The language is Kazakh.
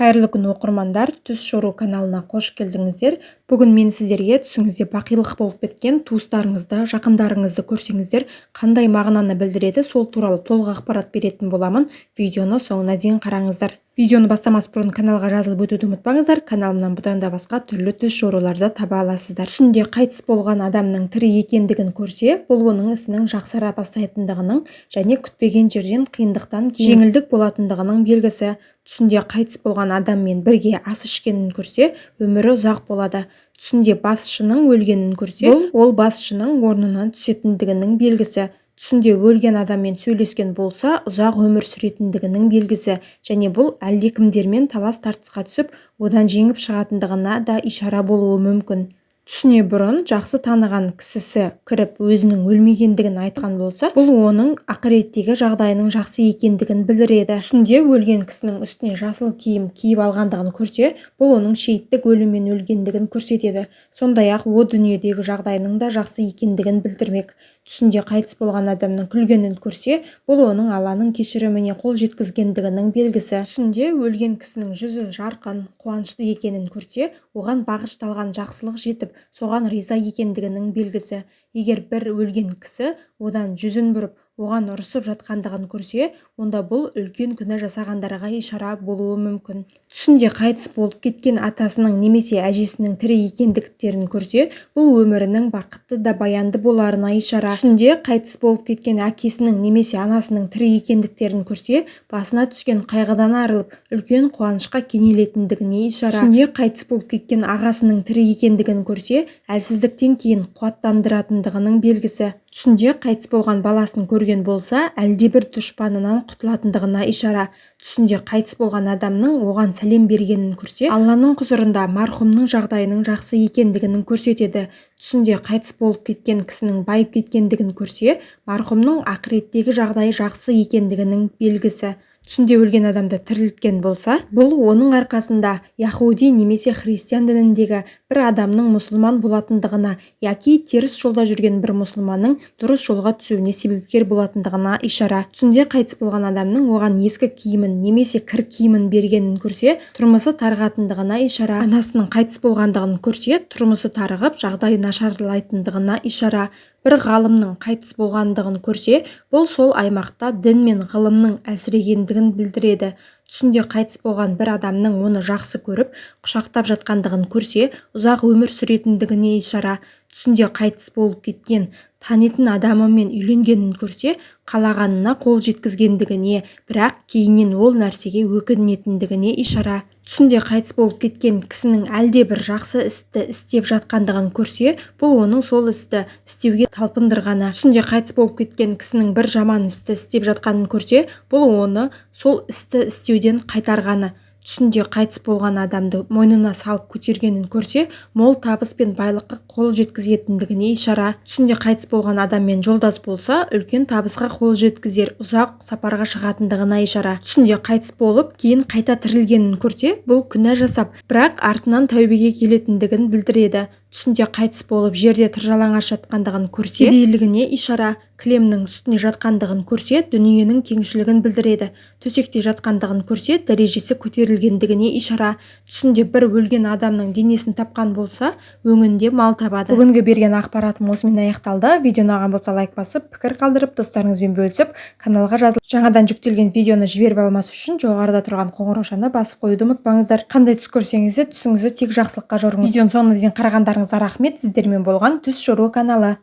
Қайырлы күн оқырмандар, Түс Шору каналына қош келдіңіздер. Бүгін мен сіздерге түсіңізде бақилық болып кеткен туыстарыңызды, жақындарыңызды көрсеңіздер, қандай мағынаны білдіреді, сол туралы толық ақпарат беретін боламын. Видеоны соңына дейін қараңыздар. Видеоны бастамас бұрын каналға жазылып өтуді ұмытпаңыздар. Каналымнан бұдан да басқа түрлі түс шоруларды таба аласыздар. Түсінде қайтыс болған адамның тірі екендігін көрсе, бұл оның ісінің жақсара бастайтындығының және күтпеген жерден қиындықтан жеңілдік болатындығының белгісі. Түсінде қайтыс болған адаммен бірге ас ішкенін көрсе, өмірі ұзақ болады. Түсінде басшының өлгенін көрсе, ол басшының орнынан түсетіндігінің белгісі. Түсінде өлген адаммен сөйлескен болса, ұзақ өмір сүретіндігінің белгісі, және бұл әлдекімдермен талас тартысқа түсіп, одан жеңіп шығатындығына да ишара болуы мүмкін. Түсіне бұрын жақсы таныған кісісі кіріп өзінің өлмегендігін айтқан болса, бұл оның ақыреттегі жағдайының жақсы екендігін білдіреді. Түсінде өлген кісінің үстіне жасыл киім киіп алғандығын көрсе, бұл оның шейіттік өліммен өлгендігін көрсетеді. Сондай-ақ о дүниедегі жағдайының да жақсы екендігін білдірмек. Түсінде қайтыс болған адамның күлгенін көрсе, бұл оның Алланың кешіріміне қол жеткізгендігінің белгісі. Түсінде өлген кісінің жүзі жарқын, қуанышты екенін көрсе, оған бағышталған жақсылық жетіп, соған риза екендігінің белгісі. Егер бір өлген кісі одан жүзін бұрып, оған ұрысып жатқандығын көрсе, онда бұл үлкен күнә жасағандарға ишара болуы мүмкін. Түсінде қайтыс болып кеткен атасының немесе әжесінің тірі екендіктерін көрсе, бұл өмірінің бақытты да баянды боларына ишара. Түсінде қайтыс болып кеткен әкесінің немесе анасының тірі екендіктерін көрсе, басына түскен қайғыдан арылып, үлкен қуанышқа кенелетіндігіне ишара. Түсінде қайтыс болып кеткен ағасының тірі екендігін көрсе, әлсіздіктен кейін қуаттандыратындығының белгісі. Түсінде қайтыс болған баласын көрген болса, әлдебір дұшпанынан құтылатындығына ишара. Түсінде қайтыс болған адамның оған сәлем бергенін көрсе, Алланың құзырында мархумның жағдайының жақсы екендігінің көрсетеді. Түсінде қайтыс болып кеткен кісінің байып кеткендігін көрсе, мархумның ақыреттегі жағдайы жақсы екендігінің белгісі. Түсінде өлген адамды тірілткен болса, бұл оның арқасында яхуди немесе христиан дініндегі бір адамның мұсылман болатындығына, яки теріс жолда жүрген бір мұсылманның дұрыс жолға түсуіне себепкер болатындығына ишара. Түсінде қайтыс болған адамның оған ескі киімін немесе кір киімін бергенін көрсе, тұрмысы тарығатындығына ишара. Анасының қайтыс болғандығын көрсе, тұрмысы тарығып, жағдайы нашарлайтындығына ишара. Бір ғалымның қайтыс болғандығын көрсе, бұл сол аймақта дін мен ғылымның әлсірегендігін білдіреді. Түсінде қайтыс болған бір адамның оны жақсы көріп, құшақтап жатқандығын көрсе, ұзақ өмір сүретіндігіне ишара. Түсінде қайтыс болып кеткен танитын адамымен үйленгенін көрсе, қалағанына қол жеткізгендігіне, бірақ кейіннен ол нәрсеге өкінетіндігіне ишара. Түсінде қайтыс болып кеткен кісінің әлде бір жақсы істі істеп жатқандығын көрсе, бұл оның сол істі істеуге талпындырғаны. Түсінде қайтыс болып кеткен кісінің бір жаман істі істеп жатқанын көрсе, бұл оны сол істі істеуден қайтарғаны. Түсінде қайтыс болған адамды мойнына салып көтергенін көрсе, мол табыс пен байлыққа қол жеткізетіндігіне ишара. Түсінде қайтыс болған адаммен жолдас болса, үлкен табысқа қол жеткізер, ұзақ сапарға шығатындығына ишара. Түсінде қайтыс болып, кейін қайта тірілгенін көрсе, бұл күнә жасап, бірақ артынан тәубеге келетіндігін білдіреді. Түсінде қайтыс болып, жерде тыржалаңаш жатқандығын көрсе, кедейлігіне ишара. Кілемнің үстіне жатқандығын көрсе, дүниенің кеңшілігін білдіреді. Төсекте жатқандығын көрсе, дәрежесі көтерілгендігіне ишара. Түсінде бір өлген адамның денесін тапқан болса, өңінде мал табады. Бүгінгі берген ақпаратым осымен аяқталды. Видеоны ұнаған болса лайк басып, пікір қалдырып, достарыңызбен бөлісіп, каналға жазылып, жаңадан жүктелген видеоны жіберіп алмас үшін жоғарыда тұрған қоңыраушаны басып қоюды ұмытпаңыздар. Қандай түс көрсеңіз де түсіңізді тек жақсылыққа жорыңыз. Видеоны соңына дейін қарағандарыңызға рахмет. Сіздермен болған Түс Шору каналы.